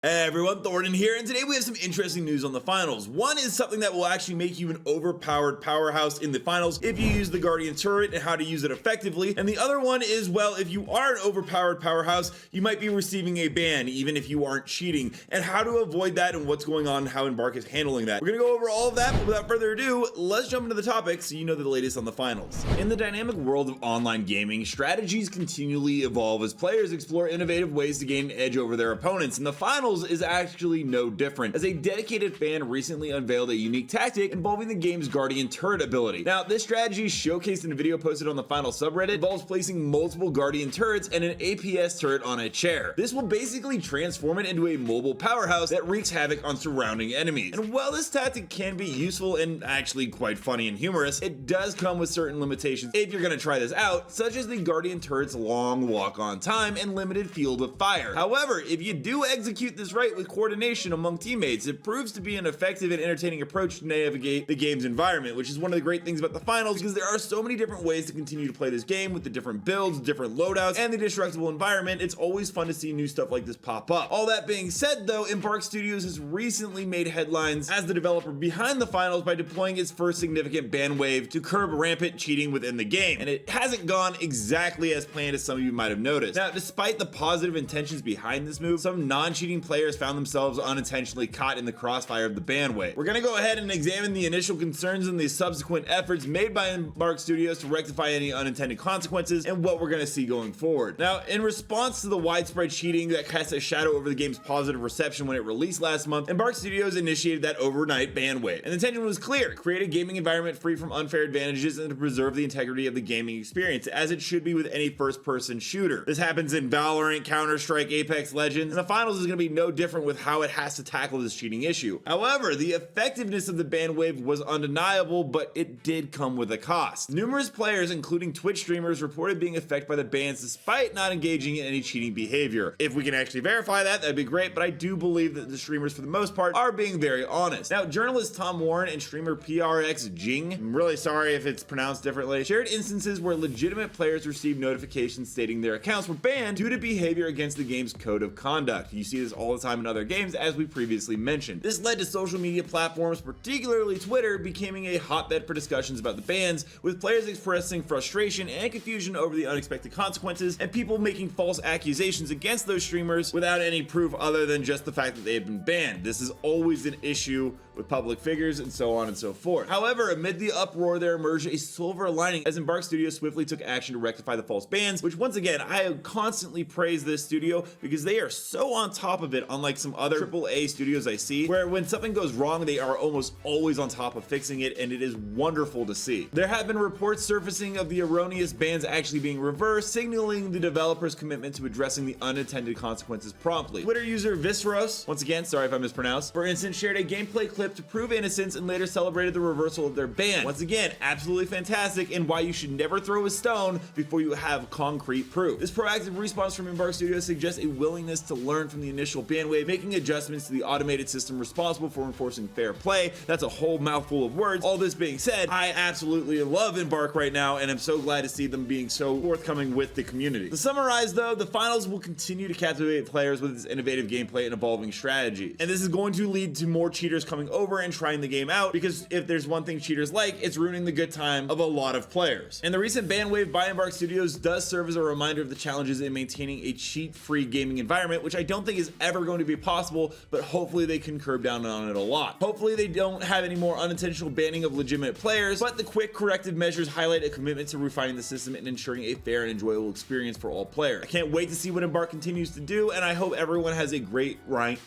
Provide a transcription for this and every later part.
Hey everyone, Thornton here, and today we have some interesting news on the finals. One is something that will actually make you an overpowered powerhouse in the finals if you use the Guardian turret and how to use it effectively. And the other one is, well, if you are an overpowered powerhouse, you might be receiving a ban, even if you aren't cheating, and how to avoid that and what's going on and how Embark is handling that. We're gonna go over all of that, but without further ado, let's jump into the topic so you know the latest on the finals. In the dynamic world of online gaming, strategies continually evolve as players explore innovative ways to gain an edge over their opponents, and the finals is actually no different, as a dedicated fan recently unveiled a unique tactic involving the game's Guardian turret ability. Now, this strategy, showcased in a video posted on the final subreddit, involves placing multiple Guardian turrets and an APS turret on a chair. This will basically transform it into a mobile powerhouse that wreaks havoc on surrounding enemies. And while this tactic can be useful and actually quite funny and humorous, it does come with certain limitations if you're gonna try this out, such as the Guardian turret's long walk-on time and limited field of fire. However, if you do execute this right with coordination among teammates, it proves to be an effective and entertaining approach to navigate the game's environment, which is one of the great things about the finals, because there are so many different ways to continue to play this game with the different builds, different loadouts, and the destructible environment. It's always fun to see new stuff like this pop up. All that being said though, Embark Studios has recently made headlines as the developer behind the finals by deploying its first significant ban wave to curb rampant cheating within the game, and it hasn't gone exactly as planned, as some of you might have noticed. Now, despite the positive intentions behind this move, some non-cheating players found themselves unintentionally caught in the crossfire of the ban wave. We're gonna go ahead and examine the initial concerns and the subsequent efforts made by Embark Studios to rectify any unintended consequences and what we're gonna see going forward. Now, in response to the widespread cheating that cast a shadow over the game's positive reception when it released last month, Embark Studios initiated that overnight ban wave. And the intention was clear: create a gaming environment free from unfair advantages and to preserve the integrity of the gaming experience, as it should be with any first-person shooter. This happens in Valorant, Counter-Strike, Apex Legends, and the finals is gonna be no different with how it has to tackle this cheating issue. However, the effectiveness of the ban wave was undeniable, but it did come with a cost. Numerous players, including Twitch streamers, reported being affected by the bans despite not engaging in any cheating behavior. If we can actually verify that, that'd be great, but I do believe that the streamers, for the most part, are being very honest. Now, journalist Tom Warren and streamer PRX Jing, I'm really sorry if it's pronounced differently, shared instances where legitimate players received notifications stating their accounts were banned due to behavior against the game's code of conduct. You see this all the time in other games, as we previously mentioned. This led to social media platforms, particularly Twitter, becoming a hotbed for discussions about the bans, with players expressing frustration and confusion over the unexpected consequences, and people making false accusations against those streamers without any proof other than just the fact that they have been banned. This is always an issue with public figures and so on and so forth. However, amid the uproar, there emerged a silver lining as Embark Studios swiftly took action to rectify the false bans, which once again, I constantly praise this studio because they are so on top of it, unlike some other AAA studios I see, where when something goes wrong, they are almost always on top of fixing it, and it is wonderful to see. There have been reports surfacing of the erroneous bans actually being reversed, signaling the developers' commitment to addressing the unintended consequences promptly. Twitter user Visceros, once again, sorry if I mispronounced, for instance, shared a gameplay clip to prove innocence and later celebrated the reversal of their ban. Once again, absolutely fantastic, and why you should never throw a stone before you have concrete proof. This proactive response from Embark Studios suggests a willingness to learn from the initial ban wave, making adjustments to the automated system responsible for enforcing fair play. That's a whole mouthful of words. All this being said, I absolutely love Embark right now, and I'm so glad to see them being so forthcoming with the community. To summarize though, the finals will continue to captivate players with its innovative gameplay and evolving strategies. And this is going to lead to more cheaters coming over and trying the game out, because if there's one thing cheaters like, it's ruining the good time of a lot of players. And the recent ban wave by Embark Studios does serve as a reminder of the challenges in maintaining a cheat-free gaming environment, which I don't think is ever going to be possible, but hopefully they can curb down on it a lot. Hopefully they don't have any more unintentional banning of legitimate players, but the quick corrective measures highlight a commitment to refining the system and ensuring a fair and enjoyable experience for all players. I can't wait to see what Embark continues to do, and I hope everyone has a great rank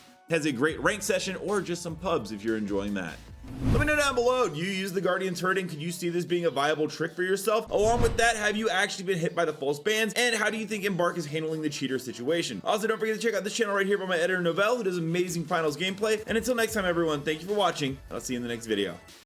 session, or just some pubs if you're enjoying that. Let me know down below, do you use the Guardian turret, and could you see this being a viable trick for yourself? Along with that, have you actually been hit by the false bans, and how do you think Embark is handling the cheater situation? Also, don't forget to check out this channel right here by my editor Novell, who does amazing finals gameplay. And until next time everyone, thank you for watching. I'll see you in the next video.